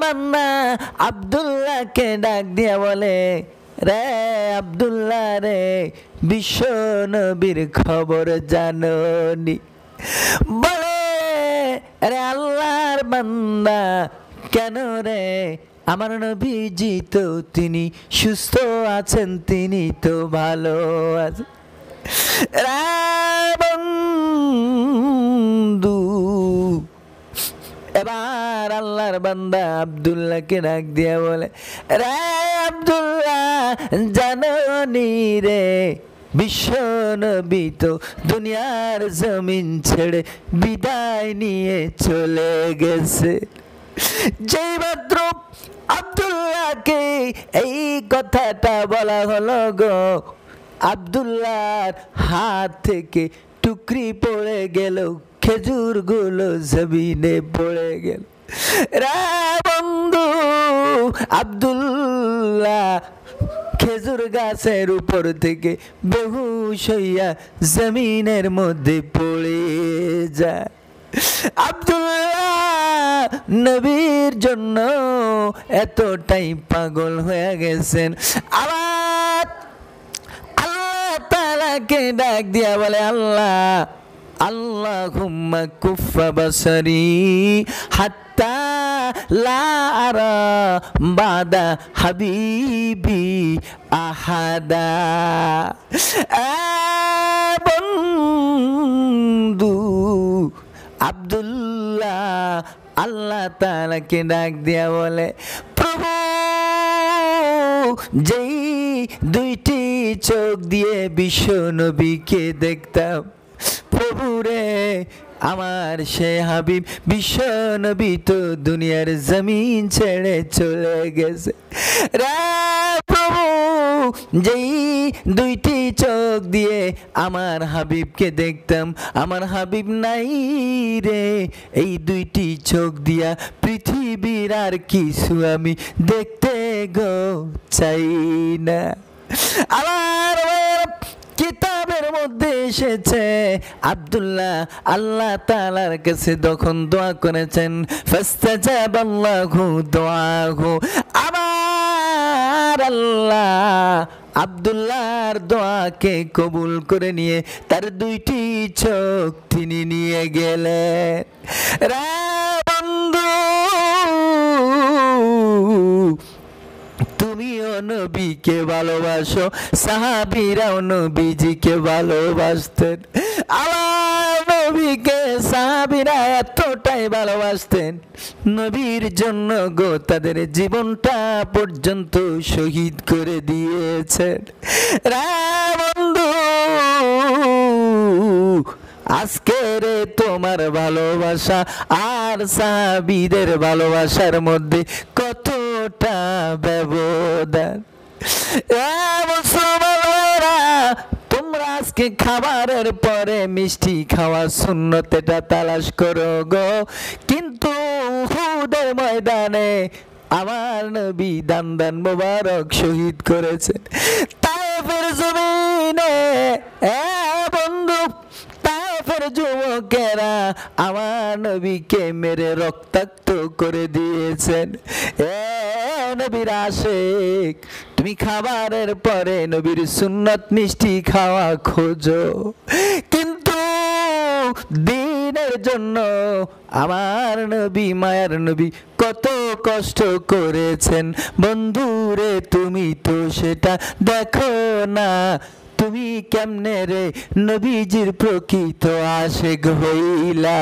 বান্দা আব্দুল্লাহকে ডাক দিয়া বলে, রে আব্দুল্লাহ রে, বিশ্ব নবীর খবর জানোনি? বলে, রে আল্লাহর বান্দা, কেন রে? আমার নবীজি তো তিনি সুস্থ আছেন, তিনি তো ভালো আছেন। বন্ধু, এবার আল্লাহর বান্দা আব্দুল্লাহকে ডাক দিয়া বলে, রে আব্দুল্লাহ, জানোনি রে, বিশ্ব নবী তো দুনিয়ার জমিন ছেড়ে বিদায় নিয়ে চলে গেছে। যেই মাত্র আব্দুল্লাহকে এই কথাটা বলা হলো গো, আব্দুল্লাহর হাত থেকে টুকরি পড়ে গেল, খেজুর গুলো জমিনে পড়ে গেল। রে বন্ধু, আব্দুল্লাহ খেজুর গাছের উপর থেকে বেহুশ হইয়া জমিনের মধ্যে পড়ে যায়। আব্দুল্লাহ নবীর জন্য এতটাই পাগল হয়ে গেছেন। আবার আল্লাহ তাআলাকে ডাক দিয়া বলে, আল্লাহ, আল্লাহুম্মা কুফা বাসারি হাত্তা লা আরা বাদা হাবিবি আহাদা। বন্ধু আব্দুল্লাহ আল্লাহ তাআলাকে ডাক দিয়া বলে, প্রভু, যেই দুইটি চোখ দিয়ে বিশ্ব নবীকে দেখতাম, প্রভু রে, আমার সে হাবিব বিশ্ব নবী তো দুনিয়ার জমিন ছেড়ে চলে গেছে। রে প্রভু, যেই দুইটি চোখ দিয়ে আমার হাবিবকে দেখতাম, আমার হাবিব নাই রে, এই দুইটি চোখ দিয়া পৃথিবীর আর কিছু আমি দেখতে গো চাই না। আমার কিতাবের মধ্যে এসেছে আব্দুল্লাহ আল্লাহ তাআলার কাছে তখন দোয়া করেছেন, ফাস্তাজাবাল্লাহু দুআহু। আমার আল্লাহ আব্দুল্লাহর দোয়াকে কবুল করে নিয়ে তার দুইটি চোখ তিনি নিয়ে গেলেন। রে বন্ধু, তুমিও নবীকে ভালোবাসো, সাহাবীরাও নবীজিকে ভালোবাসতেন। আমার নবীকে সাহাবীরা এতটাই ভালোবাসতেন, নবীর জন্য গো তাদের জীবনটা পর্যন্ত শহীদ করে দিয়েছেন। রে বন্ধু, আজকের তোমার ভালোবাসা আর সাহাবীদের ভালোবাসার মধ্যে কতটা ব্যবধান। মুসলমানেরা, তোমরা আজকে খাবারের পরে মিষ্টি খাওয়া সুন্নতটা তালাশ করো গো, কিন্তু উহুদের ময়দানে আমার নবী দান দান মোবারক শহীদ করেছেন। তায়েফের জমিনে বন্ধু, তায়েফের যুবকেরা আমার নবীকে মেরে রক্তাক্ত করে দিয়েছেন। নবীর আশিক, তুমি খাবারের পরে নবীর সুন্নত মিষ্টি খাওয়া খোঁজো, কিন্তু দিনের জন্য আমার নবী, মায়ার নবী কত কষ্ট করেছেন বন্ধুরে, তুমি তো সেটা দেখো না। তুমি কেমনে রে নবীজির প্রকৃত আশিক হইলা?